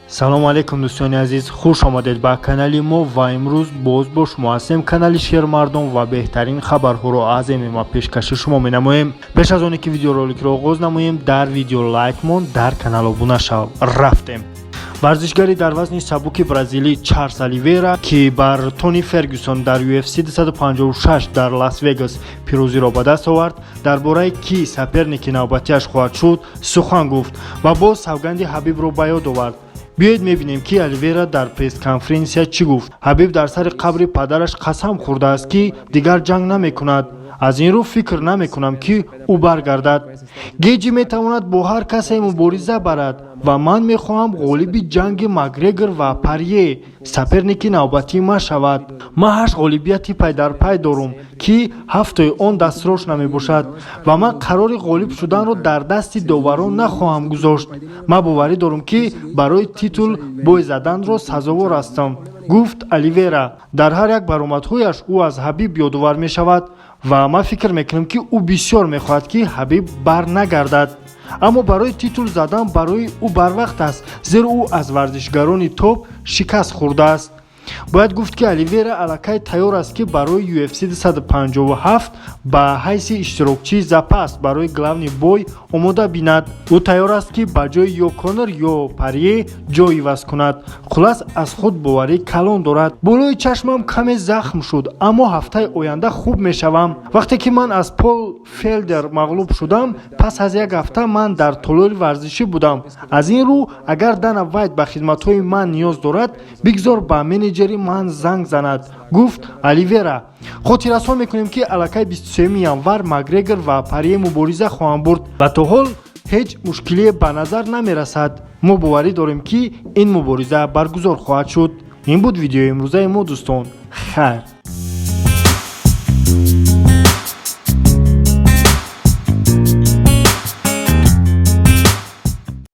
салому алейкум дӯстони азиз, хуш омадед ба канали мо ва имрӯз боз бо шумо ҳастем. Канали шермардон ва беҳтарин хабарҳоро аз ма пешкаши шумо менамоем. Пеш аз оне ки видеороликро оғоз намоем, дар видео лайк мон, дар канал обуна шав. Рафтем. Варзишгари дар вазни сабуки бразилӣ Чарлз Оливейра, ки бар Тони Фергюсон дар UFC 256 дар Лас Вегас пирӯзиро ба даст овард, дар бораи ки саперники навбатиаш хоҳад шуд, сухан гуфт ва боз савганди Хабибро ба ёд овард. Биёед мебинем ки Оливейра дар прес конфренсия чӣ гуфт. Хабиб дар сари қабри падараш қасам хӯрдааст ки дигар ҷанг намекунад. аз ин рӯ фикр намекунам ки ӯ баргардад. геҷӣ метавонад бо ҳар касе мубориза барад ва ман мехоҳам ғолиби ҷанги Макгрегор ва Пуэрье саперники навбатӣ ма шавад. ман 8 ғолибияти пайдарпай дорум ки 7 он дастрош намебошад ва ман қарори ғолиб шуданро дар дасти доварон нахоҳам гузошт. ман боварӣ дорам ки барои титул бой заданро сазовор ҳастам, гуфт Оливейра. дар ҳар як баромадҳояш ӯ аз Хабиб ёдовар мешавад ва ман фикр мекунам ки ӯ бисёр мехоҳад ки Хабиб барнагардад. аммо барои титул задан барои ӯ барвақт аст, зеро ӯ аз варзишгарони топ шикаст хӯрдааст. бояд гуфт ки Оливейра аллакай тайёр аст ки барои UFC 257 ба ҳайси иштирокчии запас барои главни бой омода бинад. ӯ тайёр аст ки ба ҷои ё Конор ё Пуэрье ҷо иваз кунад. хулас аз худ боварӣ калон дорад. болои чашмам каме захм шуд, аммо ҳафтаи оянда хуб мешавам. вақте ки ман аз Пол Фелдер мағлуб шудам, пас аз як ҳафта ман дар толори варзишӣ будам. аз ин рӯ агар Дана Вайт ба хидматҳои ман ниёз дорад, бигзор ба менеҷери ман занг занад, гуфт Оливейра. хотиррасон мекунем ки аллакай 23 январ Макгрегор ва Пуэрье мубориза хоҳанд бурд ва то ҳол ҳеҷ мушкилие ба назар намерасад. мо боварӣ дорем ки ин мубориза баргузор хоҳад шуд. ин буд видеои имрӯзаи мо дӯстон. хайр.